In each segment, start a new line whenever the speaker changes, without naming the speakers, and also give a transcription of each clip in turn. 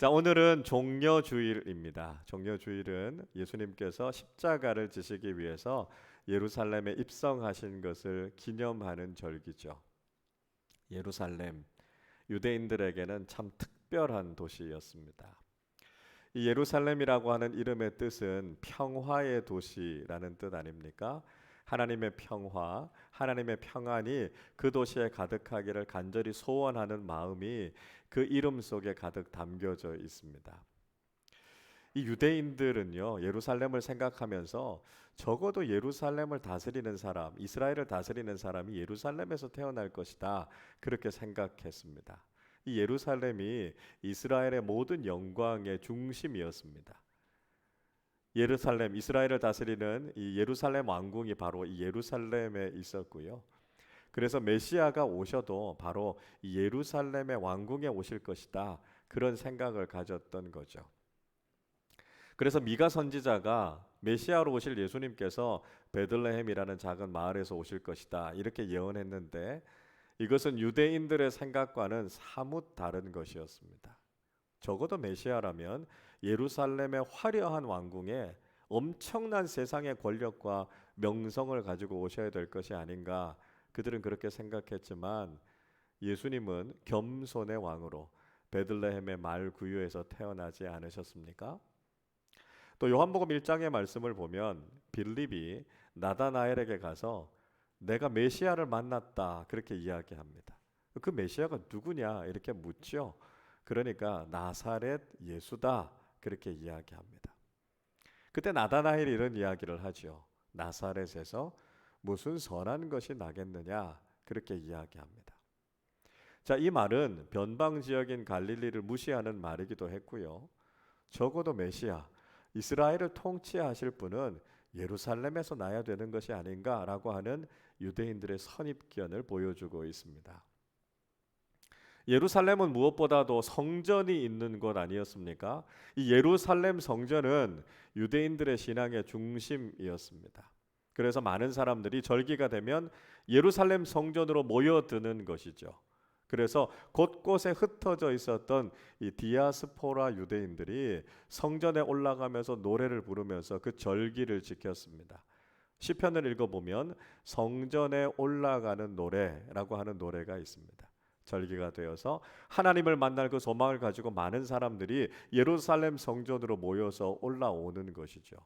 자, 오늘은 종려주일입니다. 종려주일은 예수님께서 십자가를 지시기 위해서 예루살렘에 입성하신 것을 기념하는 절기죠. 예루살렘, 유대인들에게는 참 특별한 도시였습니다. 이 예루살렘이라고 하는 이름의 뜻은 평화의 도시라는 뜻 아닙니까? 하나님의 평화, 하나님의 평안이 그 도시에 가득하기를 간절히 소원하는 마음이 그 이름 속에 가득 담겨져 있습니다. 이 유대인들은요, 예루살렘을 생각하면서 적어도 예루살렘을 다스리는 사람, 이스라엘을 다스리는 사람이 예루살렘에서 태어날 것이다, 그렇게 생각했습니다. 이 예루살렘이 이스라엘의 모든 영광의 중심이었습니다. 예루살렘, 이스라엘을 다스리는 이 예루살렘 왕궁이 바로 이 예루살렘에 있었고요. 그래서 메시아가 오셔도 바로 이 예루살렘의 왕궁에 오실 것이다, 그런 생각을 가졌던 거죠. 그래서 미가 선지자가 메시아로 오실 예수님께서 베들레헴이라는 작은 마을에서 오실 것이다, 이렇게 예언했는데 이것은 유대인들의 생각과는 사뭇 다른 것이었습니다. 적어도 메시아라면 예루살렘의 화려한 왕궁에 엄청난 세상의 권력과 명성을 가지고 오셔야 될 것이 아닌가, 그들은 그렇게 생각했지만 예수님은 겸손의 왕으로 베들레헴의 말 구유에서 태어나지 않으셨습니까? 또 요한복음 1장의 말씀을 보면 빌립이 나다나엘에게 가서 내가 메시아를 만났다, 그렇게 이야기합니다. 그 메시아가 누구냐 이렇게 묻죠. 그러니까 나사렛 예수다, 그렇게 이야기합니다. 그때 나다나엘이 이런 이야기를 하죠. 나사렛에서 무슨 선한 것이 나겠느냐, 그렇게 이야기합니다. 자, 이 말은 변방 지역인 갈릴리를 무시하는 말이기도 했고요. 적어도 메시아, 이스라엘을 통치하실 분은 예루살렘에서 나야 되는 것이 아닌가라고 하는 유대인들의 선입견을 보여주고 있습니다. 예루살렘은 무엇보다도 성전이 있는 곳 아니었습니까? 이 예루살렘 성전은 유대인들의 신앙의 중심이었습니다. 그래서 많은 사람들이 절기가 되면 예루살렘 성전으로 모여드는 것이죠. 그래서 곳곳에 흩어져 있었던 이 디아스포라 유대인들이 성전에 올라가면서 노래를 부르면서 그 절기를 지켰습니다. 시편을 읽어보면 성전에 올라가는 노래라고 하는 노래가 있습니다. 절기가 되어서 하나님을 만날 그 소망을 가지고 많은 사람들이 예루살렘 성전으로 모여서 올라오는 것이죠.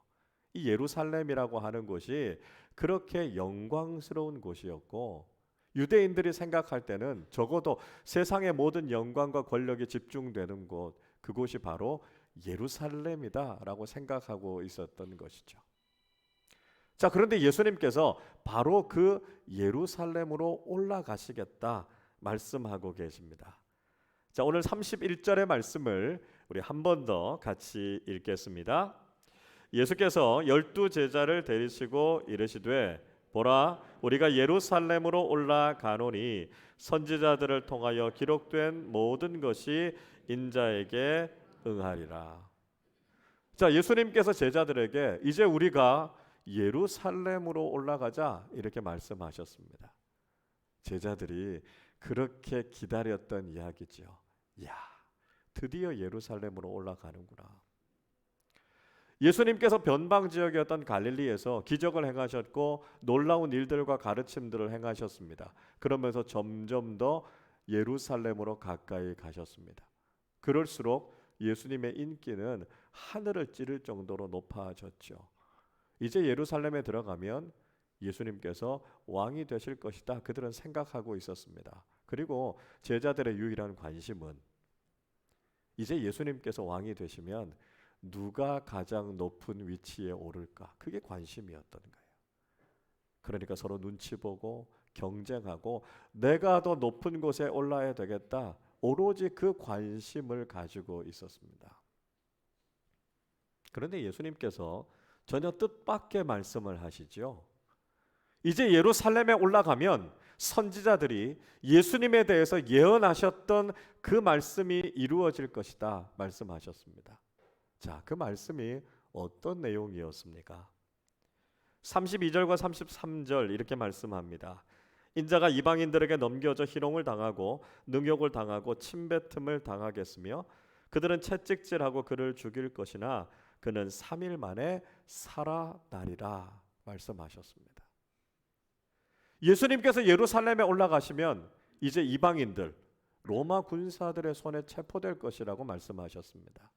이 예루살렘이라고 하는 곳이 그렇게 영광스러운 곳이었고, 유대인들이 생각할 때는 적어도 세상의 모든 영광과 권력이 집중되는 곳, 그곳이 바로 예루살렘이다라고 생각하고 있었던 것이죠. 자, 그런데 예수님께서 바로 그 예루살렘으로 올라가시겠다 말씀하고 계십니다. 자, 오늘 31절의 말씀을 우리 한 번 더 같이 읽겠습니다. 예수께서 12 제자를 데리시고 이르시되 보라, 우리가 예루살렘으로 올라가노니 선지자들을 통하여 기록된 모든 것이 인자에게 응하리라. 자, 예수님께서 제자들에게 이제 우리가 예루살렘으로 올라가자, 이렇게 말씀하셨습니다. 제자들이 그렇게 기다렸던 이야기죠. 야, 드디어 예루살렘으로 올라가는구나. 예수님께서 변방 지역이었던 갈릴리에서 기적을 행하셨고 놀라운 일들과 가르침들을 행하셨습니다. 그러면서 점점 더 예루살렘으로 가까이 가셨습니다. 그럴수록 예수님의 인기는 하늘을 찌를 정도로 높아졌죠. 이제 예루살렘에 들어가면 예수님께서 왕이 되실 것이다, 그들은 생각하고 있었습니다. 그리고 제자들의 유일한 관심은 이제 예수님께서 왕이 되시면 누가 가장 높은 위치에 오를까, 그게 관심이었던 거예요. 그러니까 서로 눈치 보고 경쟁하고 내가 더 높은 곳에 올라야 되겠다, 오로지 그 관심을 가지고 있었습니다. 그런데 예수님께서 전혀 뜻밖의 말씀을 하시죠. 이제 예루살렘에 올라가면 선지자들이 예수님에 대해서 예언하셨던 그 말씀이 이루어질 것이다 말씀하셨습니다. 자, 그 말씀이 어떤 내용이었습니까? 32절과 33절 이렇게 말씀합니다. 인자가 이방인들에게 넘겨져 희롱을 당하고 능욕을 당하고 침뱉음을 당하겠으며 그들은 채찍질하고 그를 죽일 것이나 그는 3일 만에 살아나리라 말씀하셨습니다. 예수님께서 예루살렘에 올라가시면 이제 이방인들, 로마 군사들의 손에 체포될 것이라고 말씀하셨습니다.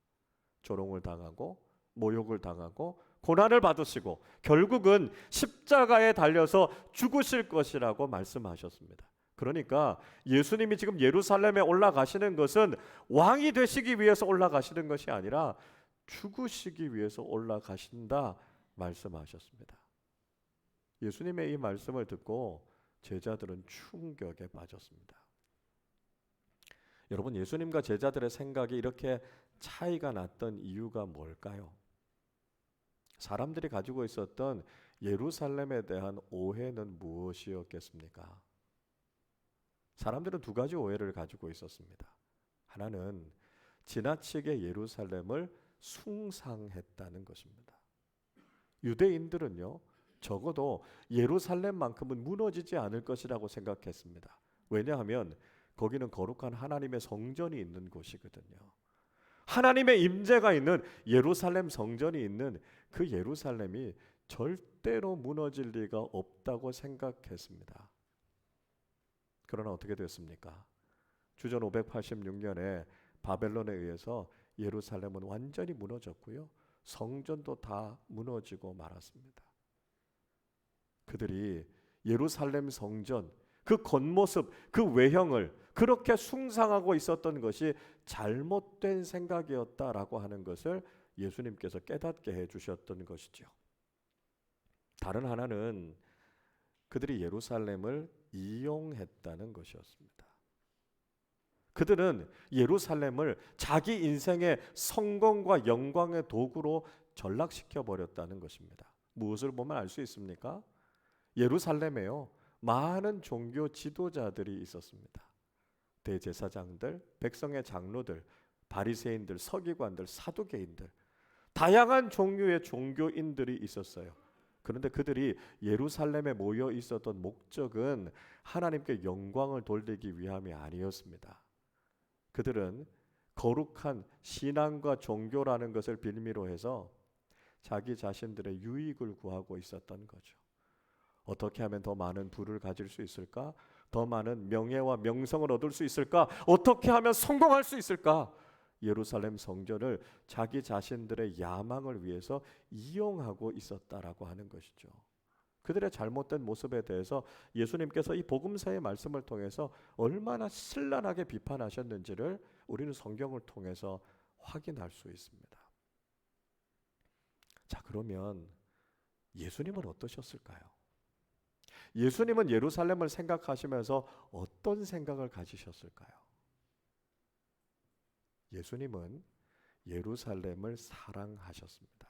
조롱을 당하고 모욕을 당하고 고난을 받으시고 결국은 십자가에 달려서 죽으실 것이라고 말씀하셨습니다. 그러니까 예수님이 지금 예루살렘에 올라가시는 것은 왕이 되시기 위해서 올라가시는 것이 아니라 죽으시기 위해서 올라가신다 말씀하셨습니다. 예수님의 이 말씀을 듣고 제자들은 충격에 빠졌습니다. 여러분, 예수님과 제자들의 생각이 이렇게 차이가 났던 이유가 뭘까요? 사람들이 가지고 있었던 예루살렘에 대한 오해는 무엇이었겠습니까? 사람들은 두 가지 오해를 가지고 있었습니다. 하나는 지나치게 예루살렘을 숭상했다는 것입니다. 유대인들은요, 적어도 예루살렘만큼은 무너지지 않을 것이라고 생각했습니다. 왜냐하면 거기는 거룩한 하나님의 성전이 있는 곳이거든요. 하나님의 임재가 있는 예루살렘 성전이 있는 그 예루살렘이 절대로 무너질 리가 없다고 생각했습니다. 그러나 어떻게 됐습니까? 주전 586년에 바벨론에 의해서 예루살렘은 완전히 무너졌고요. 성전도 다 무너지고 말았습니다. 그들이 예루살렘 성전, 그 겉모습, 그 외형을 그렇게 숭상하고 있었던 것이 잘못된 생각이었다라고 하는 것을 예수님께서 깨닫게 해주셨던 것이죠. 다른 하나는 그들이 예루살렘을 이용했다는 것이었습니다. 그들은 예루살렘을 자기 인생의 성공과 영광의 도구로 전락시켜 버렸다는 것입니다. 무엇을 보면 알 수 있습니까? 예루살렘에요, 많은 종교 지도자들이 있었습니다. 대제사장들, 백성의 장로들, 바리새인들, 서기관들, 사두개인들, 다양한 종류의 종교인들이 있었어요. 그런데 그들이 예루살렘에 모여 있었던 목적은 하나님께 영광을 돌리기 위함이 아니었습니다. 그들은 거룩한 신앙과 종교라는 것을 빌미로 해서 자기 자신들의 유익을 구하고 있었던 거죠. 어떻게 하면 더 많은 부를 가질 수 있을까? 더 많은 명예와 명성을 얻을 수 있을까? 어떻게 하면 성공할 수 있을까? 예루살렘 성전을 자기 자신들의 야망을 위해서 이용하고 있었다라고 하는 것이죠. 그들의 잘못된 모습에 대해서 예수님께서 이 복음서의 말씀을 통해서 얼마나 신랄하게 비판하셨는지를 우리는 성경을 통해서 확인할 수 있습니다. 자, 그러면 예수님은 어떠셨을까요? 예수님은 예루살렘을 생각하시면서 어떤 생각을 가지셨을까요? 예수님은 예루살렘을 사랑하셨습니다.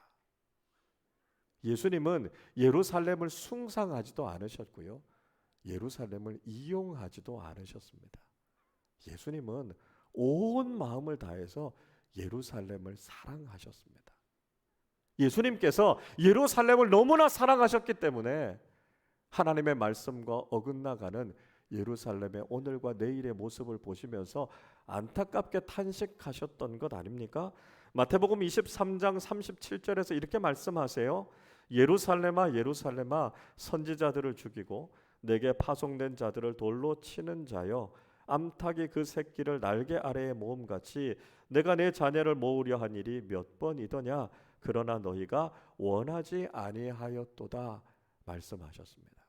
예수님은 예루살렘을 숭상하지도 않으셨고요, 예루살렘을 이용하지도 않으셨습니다. 예수님은 온 마음을 다해서 예루살렘을 사랑하셨습니다. 예수님께서 예루살렘을 너무나 사랑하셨기 때문에 하나님의 말씀과 어긋나가는 예루살렘의 오늘과 내일의 모습을 보시면서 안타깝게 탄식하셨던 것 아닙니까? 마태복음 23장 37절에서 이렇게 말씀하세요. 예루살렘아 예루살렘아, 선지자들을 죽이고 내게 파송된 자들을 돌로 치는 자여, 암탉이 그 새끼를 날개 아래에 모음같이 내가 내 자녀를 모으려 한 일이 몇 번이더냐. 그러나 너희가 원하지 아니하였도다 말씀하셨습니다.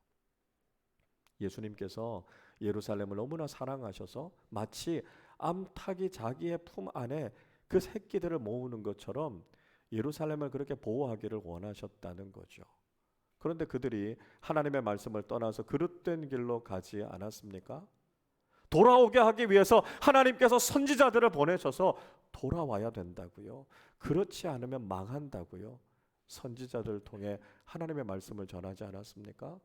예수님께서 예루살렘을 너무나 사랑하셔서 마치 암탉이 자기의 품 안에 그 새끼들을 모으는 것처럼 예루살렘을 그렇게 보호하기를 원하셨다는 거죠. 그런데 그들이 하나님의 말씀을 떠나서 그릇된 길로 가지 않았습니까? 돌아오게 하기 위해서 하나님께서 선지자들을 보내셔서 돌아와야 된다고요. 그렇지 않으면 망한다고요. 선지자들을 통해 하나님의 말씀을 전하지 않았습니까?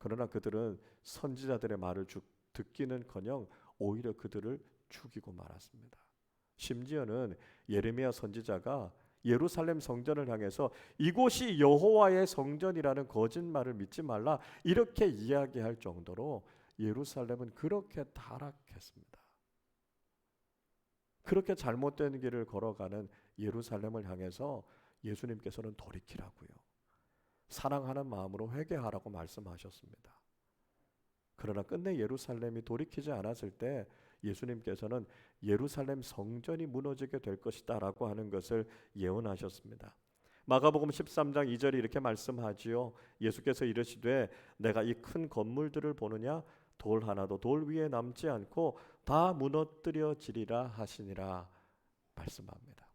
그러나 그들은 선지자들의 말을 듣기는커녕 오히려 그들을 죽이고 말았습니다. 심지어는 예레미야 선지자가 예루살렘 성전을 향해서 이곳이 여호와의 성전이라는 거짓말을 믿지 말라 이렇게 이야기할 정도로 예루살렘은 그렇게 타락했습니다. 그렇게 잘못된 길을 걸어가는 예루살렘을 향해서 예수님께서는 돌이키라고요. 사랑하는 마음으로 회개하라고 말씀하셨습니다. 그러나 끝내 예루살렘이 돌이키지 않았을 때 예수님께서는 예루살렘 성전이 무너지게 될 것이다 라고 하는 것을 예언하셨습니다. 마가복음 13장 2절이 이렇게 말씀하지요. 예수께서 이르시되 내가 이 큰 건물들을 보느냐 돌 하나도 돌 위에 남지 않고 다 무너뜨려지리라 하시니라 말씀합니다.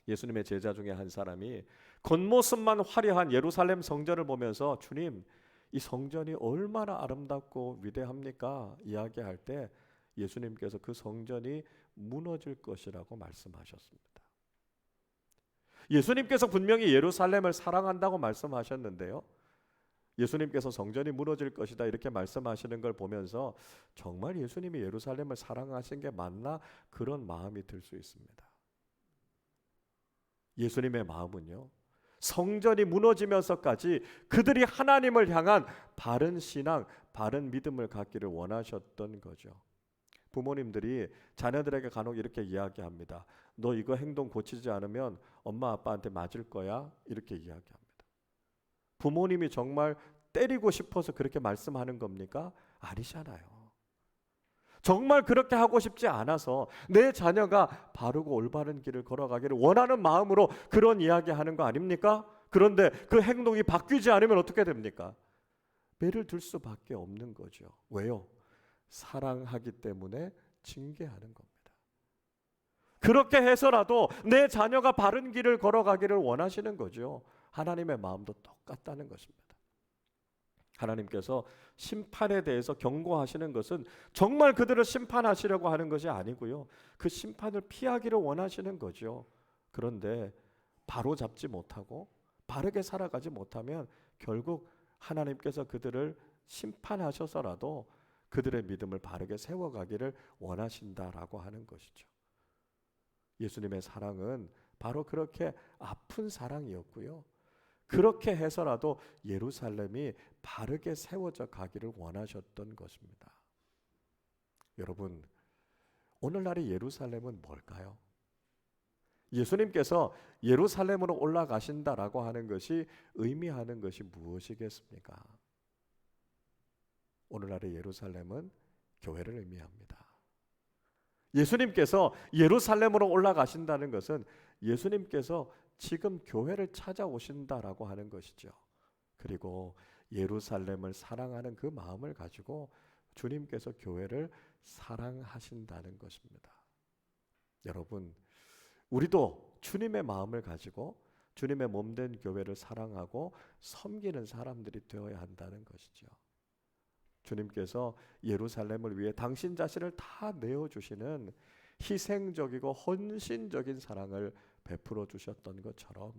예수님의 제자 중에 한 사람이 겉모습만 화려한 예루살렘 성전을 보면서 주님, 이 성전이 얼마나 아름답고 위대합니까? 이야기할 때 예수님께서 그 성전이 무너질 것이라고 말씀하셨습니다. 예수님께서 분명히 예루살렘을 사랑한다고 말씀하셨는데요, 예수님께서 성전이 무너질 것이다 이렇게 말씀하시는 걸 보면서 정말 예수님이 예루살렘을 사랑하신 게 맞나 그런 마음이 들 수 있습니다. 예수님의 마음은요, 성전이 무너지면서까지 그들이 하나님을 향한 바른 신앙, 바른 믿음을 갖기를 원하셨던 거죠. 부모님들이 자녀들에게 간혹 이렇게 이야기합니다. 너 이거 행동 고치지 않으면 엄마 아빠한테 맞을 거야, 이렇게 이야기합니다. 부모님이 정말 때리고 싶어서 그렇게 말씀하는 겁니까? 아니잖아요. 정말 그렇게 하고 싶지 않아서 내 자녀가 바르고 올바른 길을 걸어가기를 원하는 마음으로 그런 이야기하는 거 아닙니까? 그런데 그 행동이 바뀌지 않으면 어떻게 됩니까? 매를 들 수밖에 없는 거죠. 왜요? 사랑하기 때문에 징계하는 겁니다. 그렇게 해서라도 내 자녀가 바른 길을 걸어가기를 원하시는 거죠. 하나님의 마음도 똑같다는 것입니다. 하나님께서 심판에 대해서 경고하시는 것은 정말 그들을 심판하시려고 하는 것이 아니고요, 그 심판을 피하기를 원하시는 거죠. 그런데 바로 잡지 못하고 바르게 살아가지 못하면 결국 하나님께서 그들을 심판하셔서라도 그들의 믿음을 바르게 세워가기를 원하신다라고 하는 것이죠. 예수님의 사랑은 바로 그렇게 아픈 사랑이었고요, 그렇게 해서라도 예루살렘이 바르게 세워져 가기를 원하셨던 것입니다. 여러분, 오늘날의 예루살렘은 뭘까요? 예수님께서 예루살렘으로 올라가신다라고 하는 것이 의미하는 것이 무엇이겠습니까? 오늘날의 예루살렘은 교회를 의미합니다. 예수님께서 예루살렘으로 올라가신다는 것은 예수님께서 지금 교회를 찾아오신다라고 하는 것이죠. 그리고 예루살렘을 사랑하는 그 마음을 가지고 주님께서 교회를 사랑하신다는 것입니다. 여러분, 우리도 주님의 마음을 가지고 주님의 몸된 교회를 사랑하고 섬기는 사람들이 되어야 한다는 것이죠. 주님께서 예루살렘을 위해 당신 자신을 다 내어주시는 희생적이고 헌신적인 사랑을 베풀어 주셨던 것처럼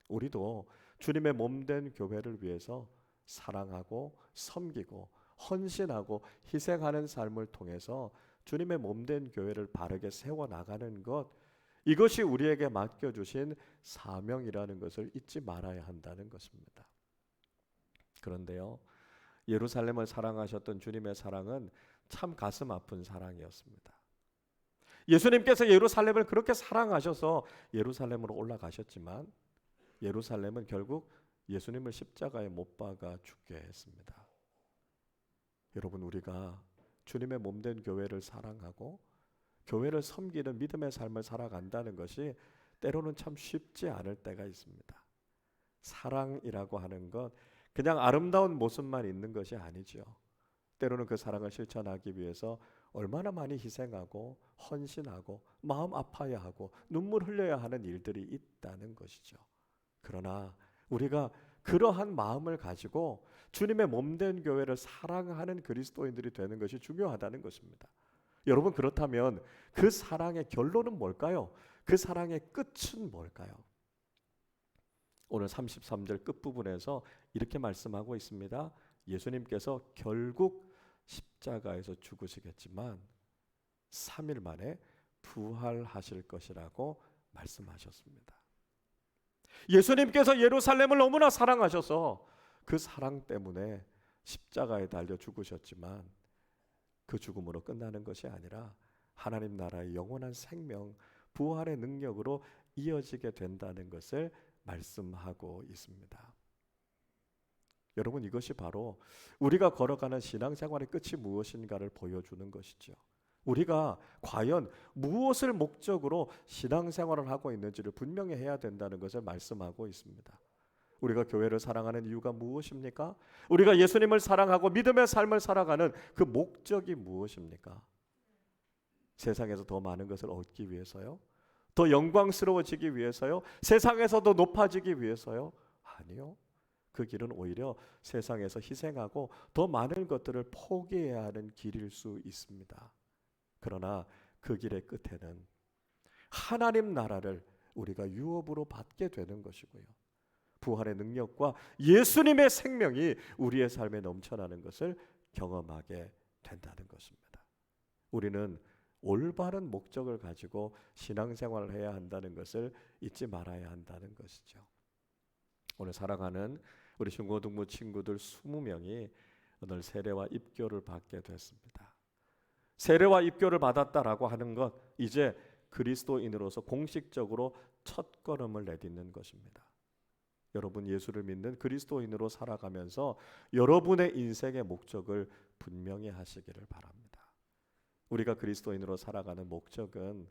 우리도 주님의 몸된 교회를 위해서 사랑하고 섬기고 헌신하고 희생하는 삶을 통해서 주님의 몸된 교회를 바르게 세워나가는 것, 이것이 우리에게 맡겨주신 사명이라는 것을 잊지 말아야 한다는 것입니다. 그런데요, 예루살렘을 사랑하셨던 주님의 사랑은 참 가슴 아픈 사랑이었습니다. 예수님께서 예루살렘을 그렇게 사랑하셔서 예루살렘으로 올라가셨지만 예루살렘은 결국 예수님을 십자가에 못 박아 죽게 했습니다. 여러분, 우리가 주님의 몸된 교회를 사랑하고 교회를 섬기는 믿음의 삶을 살아간다는 것이 때로는 참 쉽지 않을 때가 있습니다. 사랑이라고 하는 것, 그냥 아름다운 모습만 있는 것이 아니죠. 때로는 그 사랑을 실천하기 위해서 얼마나 많이 희생하고 헌신하고 마음 아파야 하고 눈물 흘려야 하는 일들이 있다는 것이죠. 그러나 우리가 그러한 마음을 가지고 주님의 몸된 교회를 사랑하는 그리스도인들이 되는 것이 중요하다는 것입니다. 여러분, 그렇다면 그 사랑의 결론은 뭘까요? 그 사랑의 끝은 뭘까요? 오늘 33절 끝부분에서 이렇게 말씀하고 있습니다. 예수님께서 결국 십자가에서 죽으시겠지만 3일 만에 부활하실 것이라고 말씀하셨습니다. 예수님께서 예루살렘을 너무나 사랑하셔서 그 사랑 때문에 십자가에 달려 죽으셨지만 그 죽음으로 끝나는 것이 아니라 하나님 나라의 영원한 생명, 부활의 능력으로 이어지게 된다는 것을 말씀하고 있습니다. 여러분, 이것이 바로 우리가 걸어가는 신앙생활의 끝이 무엇인가를 보여주는 것이죠. 우리가 과연 무엇을 목적으로 신앙생활을 하고 있는지를 분명히 해야 된다는 것을 말씀하고 있습니다. 우리가 교회를 사랑하는 이유가 무엇입니까? 우리가 예수님을 사랑하고 믿음의 삶을 살아가는 그 목적이 무엇입니까? 세상에서 더 많은 것을 얻기 위해서요? 더 영광스러워지기 위해서요? 세상에서 더 높아지기 위해서요? 아니요. 그 길은 오히려 세상에서 희생하고 더 많은 것들을 포기해야 하는 길일 수 있습니다. 그러나 그 길의 끝에는 하나님 나라를 우리가 유업으로 받게 되는 것이고요, 부활의 능력과 예수님의 생명이 우리의 삶에 넘쳐나는 것을 경험하게 된다는 것입니다. 우리는 올바른 목적을 가지고 신앙생활을 해야 한다는 것을 잊지 말아야 한다는 것이죠. 오늘 살아가는 우리 중고등부 친구들 20명이 오늘 세례와 입교를 받게 됐습니다. 세례와 입교를 받았다라고 하는 것, 이제 그리스도인으로서 공식적으로 첫걸음을 내딛는 것입니다. 여러분, 예수를 믿는 그리스도인으로 살아가면서 여러분의 인생의 목적을 분명히 하시기를 바랍니다. 우리가 그리스도인으로 살아가는 목적은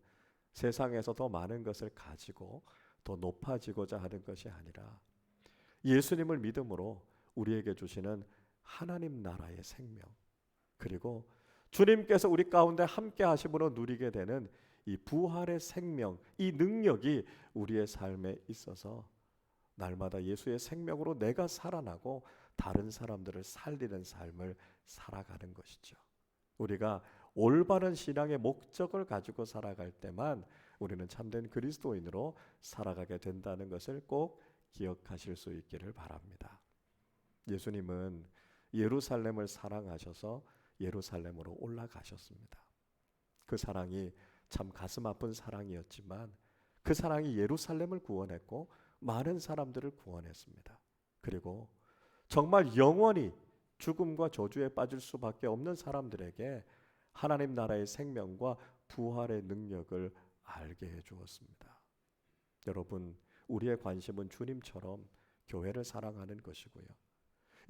세상에서 더 많은 것을 가지고 더 높아지고자 하는 것이 아니라 예수님을 믿음으로 우리에게 주시는 하나님 나라의 생명, 그리고 주님께서 우리 가운데 함께 하심으로 누리게 되는 이 부활의 생명, 이 능력이 우리의 삶에 있어서 날마다 예수의 생명으로 내가 살아나고 다른 사람들을 살리는 삶을 살아가는 것이죠. 우리가 올바른 신앙의 목적을 가지고 살아갈 때만 우리는 참된 그리스도인으로 살아가게 된다는 것을 꼭 기억하실 수 있기를 바랍니다. 예수님은 예루살렘을 사랑하셔서 예루살렘으로 올라가셨습니다. 그 사랑이 참 가슴 아픈 사랑이었지만 그 사랑이 예루살렘을 구원했고 많은 사람들을 구원했습니다. 그리고 정말 영원히 죽음과 저주에 빠질 수밖에 없는 사람들에게 하나님 나라의 생명과 부활의 능력을 알게 해 주었습니다. 여러분, 우리의 관심은 주님처럼 교회를 사랑하는 것이고요,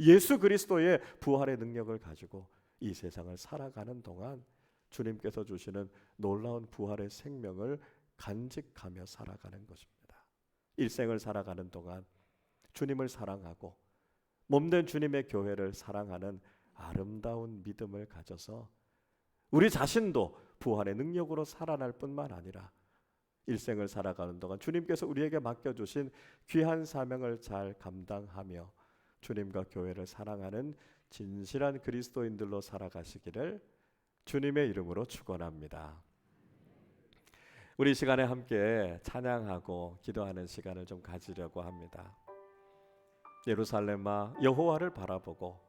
예수 그리스도의 부활의 능력을 가지고 이 세상을 살아가는 동안 주님께서 주시는 놀라운 부활의 생명을 간직하며 살아가는 것입니다. 일생을 살아가는 동안 주님을 사랑하고 몸된 주님의 교회를 사랑하는 아름다운 믿음을 가져서 우리 자신도 부활의 능력으로 살아날 뿐만 아니라 일생을 살아가는 동안 주님께서 우리에게 맡겨주신 귀한 사명을 잘 감당하며 주님과 교회를 사랑하는 진실한 그리스도인들로 살아가시기를 주님의 이름으로 축원합니다. 우리 시간에 함께 찬양하고 기도하는 시간을 좀 가지려고 합니다. 예루살렘아, 여호와를 바라보고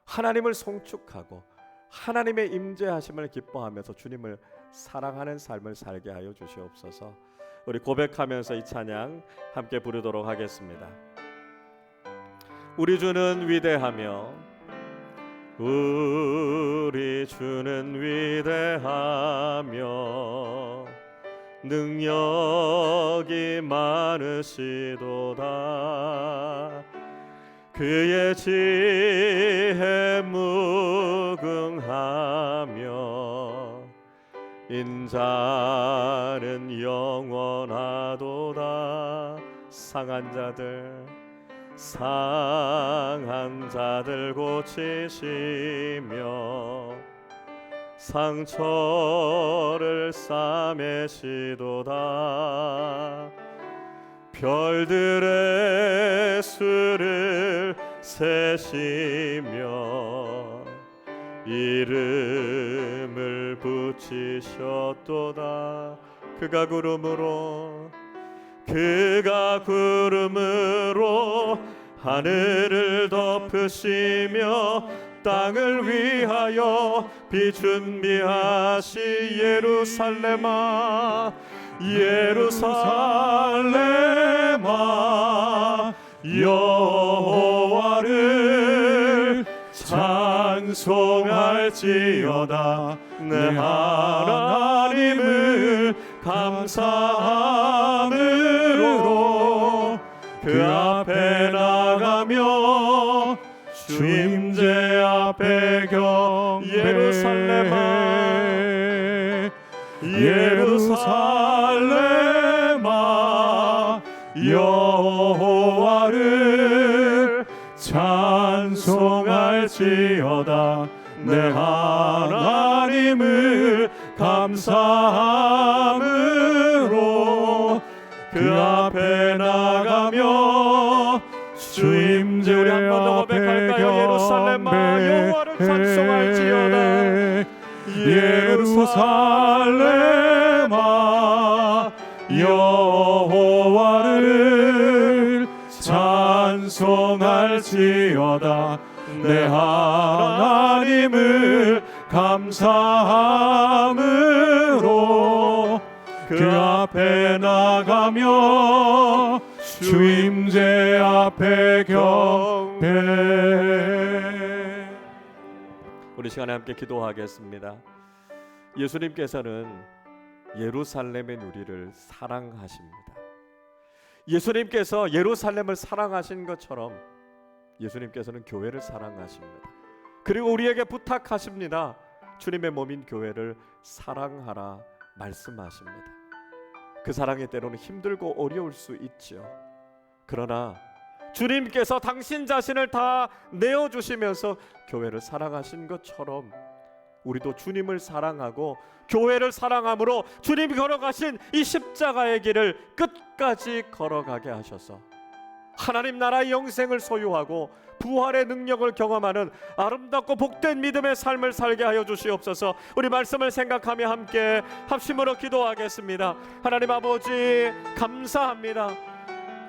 하나님을 송축하고 하나님의 임재하심을 기뻐하면서 주님을 사랑하는 삶을 살게 하여 주시옵소서. 우리 고백하면서 이 찬양 함께 부르도록 하겠습니다. 우리 주는 위대하며 우리 주는 위대하며 능력이 많으시도다. 그의 지혜 무궁하며 인자는 영원하도다. 상한 자들 고치시며 상처를 싸매시도다. 별들의 수를 세시며 이름을 붙이셨도다. 그가 구름으로 하늘을 덮으시며 땅을 위하여 비 준비하시. 예루살렘아 여호와를 찬송할지어다. 내 하나님을 감사함으로 그 앞에 나가며 주임제 앞에 경배 예루살렘아 여호와를 찬송할지어다 내 하나님을 감사함으로 그 앞에 나가며 주임제 우리 한 번 더 고백할까요? 예루살렘아 여호와를 찬송할지어다 예루살렘아 여호와를 찬송할지어다 내 하나님을 감사함으로 그 앞에 나가며 주임제 앞에 경배. 우리 시간에 함께 기도하겠습니다. 예수님께서는 예루살렘의 누리를 사랑하십니다. 예수님께서 예루살렘을 사랑하신 것처럼 예수님께서는 교회를 사랑하십니다. 그리고 우리에게 부탁하십니다. 주님의 몸인 교회를 사랑하라 말씀하십니다. 그 사랑이 때로는 힘들고 어려울 수 있죠. 그러나 주님께서 당신 자신을 다 내어주시면서 교회를 사랑하신 것처럼 우리도 주님을 사랑하고 교회를 사랑함으로 주님이 걸어가신 이 십자가의 길을 끝까지 걸어가게 하셔서 하나님 나라의 영생을 소유하고 부활의 능력을 경험하는 아름답고 복된 믿음의 삶을 살게 하여 주시옵소서. 우리 말씀을 생각하며 함께 합심으로 기도하겠습니다. 하나님 아버지 감사합니다.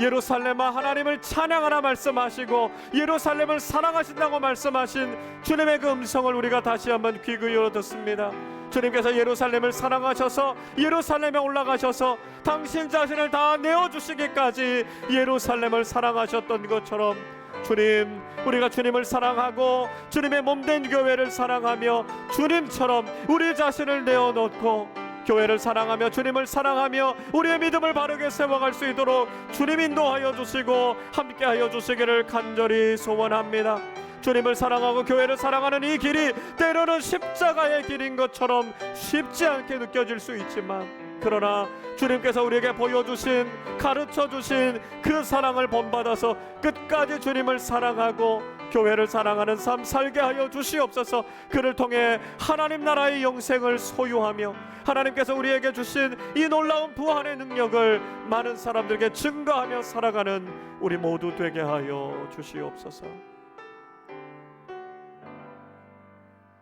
예루살렘아 하나님을 찬양하라 말씀하시고 예루살렘을 사랑하신다고 말씀하신 주님의 그 음성을 우리가 다시 한번 귀 기울여 듣습니다. 주님께서 예루살렘을 사랑하셔서 예루살렘에 올라가셔서 당신 자신을 다 내어주시기까지 예루살렘을 사랑하셨던 것처럼 주님, 우리가 주님을 사랑하고 주님의 몸된 교회를 사랑하며 주님처럼 우리 자신을 내어놓고 교회를 사랑하며 주님을 사랑하며 우리의 믿음을 바르게 세워갈 수 있도록 주님 인도하여 주시고 함께하여 주시기를 간절히 소원합니다. 주님을 사랑하고 교회를 사랑하는 이 길이 때로는 십자가의 길인 것처럼 쉽지 않게 느껴질 수 있지만 그러나 주님께서 우리에게 보여주신 가르쳐주신 그 사랑을 본받아서 끝까지 주님을 사랑하고 교회를 사랑하는 삶 살게 하여 주시옵소서. 그를 통해 하나님 나라의 영생을 소유하며 하나님께서 우리에게 주신 이 놀라운 부활의 능력을 많은 사람들에게 증거하며 살아가는 우리 모두 되게 하여 주시옵소서.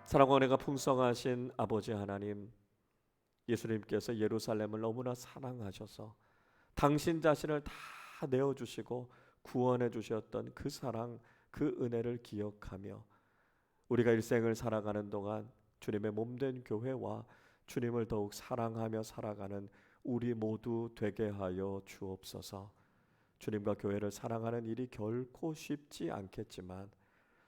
사랑과 은혜가 풍성하신 아버지 하나님, 예수님께서 예루살렘을 너무나 사랑하셔서 당신 자신을 다 내어주시고 구원해 주셨던 그 사랑, 그 은혜를 기억하며 우리가 일생을 살아가는 동안 주님의 몸된 교회와 주님을 더욱 사랑하며 살아가는 우리 모두 되게 하여 주옵소서. 주님과 교회를 사랑하는 일이 결코 쉽지 않겠지만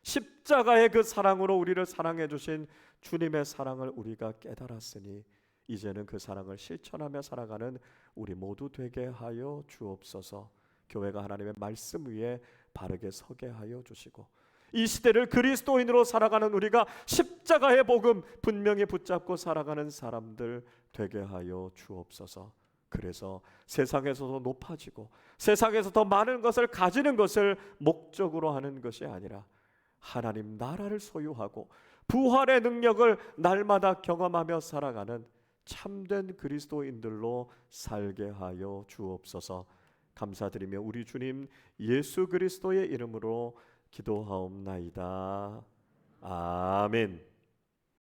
십자가의 그 사랑으로 우리를 사랑해 주신 주님의 사랑을 우리가 깨달았으니 이제는 그 사랑을 실천하며 살아가는 우리 모두 되게 하여 주옵소서. 교회가 하나님의 말씀 위에 바르게 서게 하여 주시고 이 시대를 그리스도인으로 살아가는 우리가 십자가의 복음 분명히 붙잡고 살아가는 사람들 되게 하여 주옵소서. 그래서 세상에서도 높아지고 세상에서 더 많은 것을 가지는 것을 목적으로 하는 것이 아니라 하나님 나라를 소유하고 부활의 능력을 날마다 경험하며 살아가는 참된 그리스도인들로 살게 하여 주옵소서. 감사드리며 우리 주님 예수 그리스도의 이름으로 기도하옵나이다. 아멘.